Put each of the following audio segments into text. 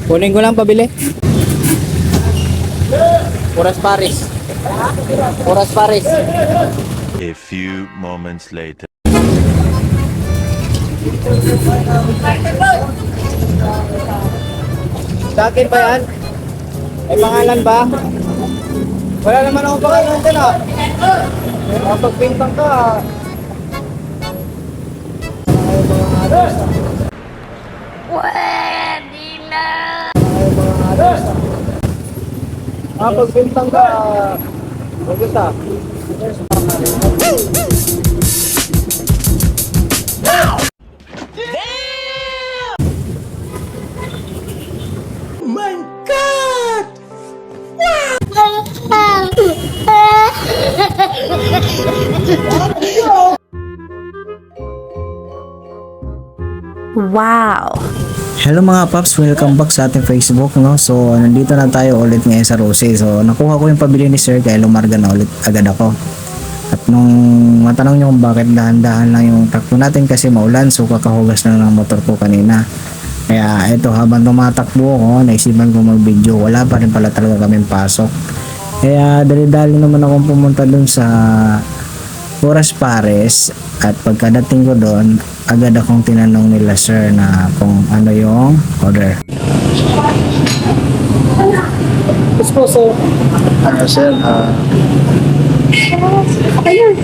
Kunin ko lang pabili. Oras Paris. Oras Paris. A few moments later. Sa akin ba yan? May pangalan ba? Wala naman akong pangalan dyan ah. Pagpintang ka ah. Pwede na. Pagpintang ka ah. Huwag ah. Wow! Hello mga paps, welcome back sa ating Facebook, no? So nandito na tayo ulit ngayon sa Rose. So nakuha ko yung pabili ni Sir kaya lumarga na ulit agad ako. At nung matanong nyo kung bakit dahan-dahan lang yung takbo natin kasi maulan, so kakahugas na ng motor ko kanina. Kaya ito, habang tumatakbo ako, naisipan ko mag-video, wala pa rin pala talaga kaming pasok. Kaya dali-dali naman akong pumunta dun sa Oras Pares, at pagkadating ko doon, agad akong tinanong nila Sir na kung ano yung order. Esposo. Ano Sir? Ayun.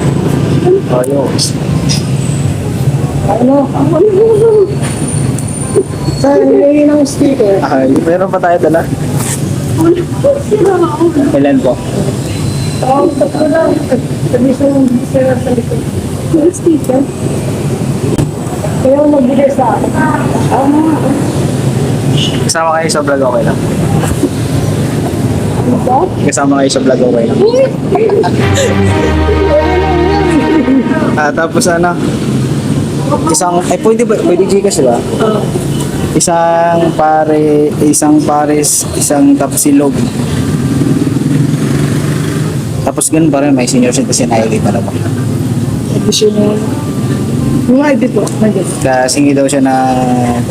Ano? Saan nilagay ng sticker? Meron pa tayo dala? Ilan po? Tatlo lang. Sabi sa sticker sa likod. Yung sticker? Kaya magbigay sa akin. Kasama kayo sa vlog, okay lang? Ito? Kasama kayo sa vlog, okay lang? Tapos ano? Pwede Gcash ba? Isang pares, isang tapsilog. Tapos ganun pa rin, may senior citizen ID pala ba? Additional. Yung ID po. Kasingi daw siya na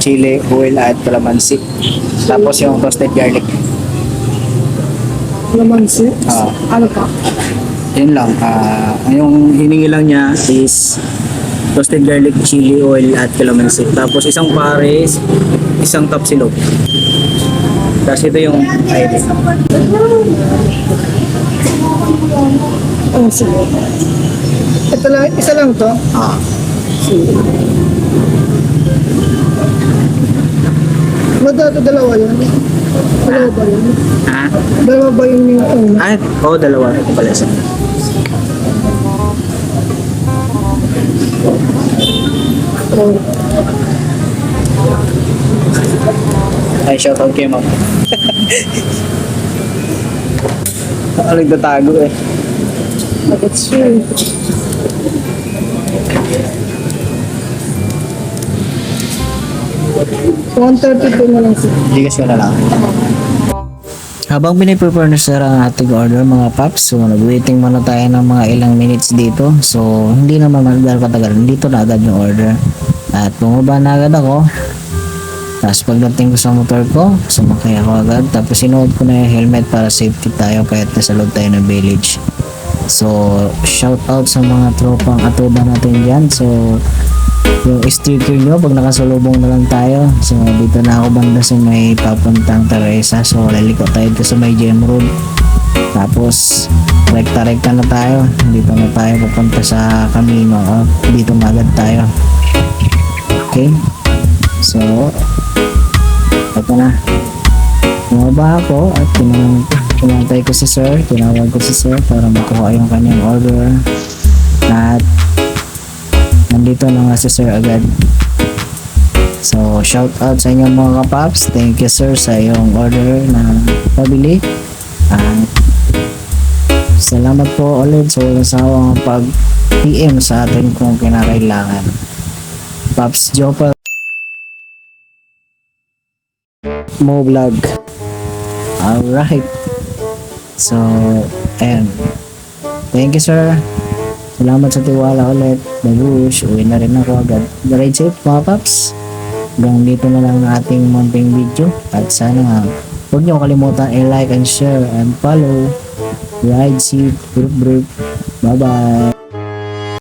chili, oil at calamansi. Tapos yung toasted garlic. Lamansi? Ano pa? Yun lang. Yung hiningi lang niya is toasted garlic, chili oil at calamansi. Tapos isang pares, isang tapsilog. Tapos ito yung ID. Oh, sige. Ito lang, isa lang to? Sige. Dalawa yun? Dalawa ba yun? Ha? Dalawa ba yun yung una? Oo, dalawa. Ito pala isa. Oh. Ay, shoutout kay ma'am. Nagtatago eh. That's true. $132 na lang siya. Gigas ko na lang. Habang piniprepare na sir ang ating order mga paps, so nag-waiting muna tayo ng mga ilang minutes dito. So hindi naman magdal-patagal, dito na agad yung order. At bumaba na agad ako. Tapos pagdating ko sa motor ko, sumakay ako agad. Tapos sinuot ko na yung helmet para safety tayo kahit nasa loob tayo ng village. So shout out sa mga tropang atoda natin dyan. So yung sticker nyo pag nakasalubong na lang tayo. So dito na ako banda sa may papuntang Teresa. So laliko tayo dito sa may Gem Road. Tapos rekta-rekta na tayo. Dito na tayo papunta sa Camino. Dito na agad tayo. Okay. So ito na. Bumaba ako at pinantay ko si sir. Tinawag ko si sir para makuha yung kanyang order. At nandito na nga si sir agad. So shout out sa inyong mga kapaps. Thank you sir sa iyong order na pabili. At salamat po ulit sa walang sawang pag PM sa atin kung kinakailangan. Paps Jopal Mo Vlog. Alright. So, ayan. Thank you sir. Salamat sa tiwala ulit. Babush. Uwi na rin ako agad. Ride safe mga paps. Hanggang dito na lang ang ating munting video. At sana huwag niyo kalimutan i-like and share and follow. Ride safe. Bye bye.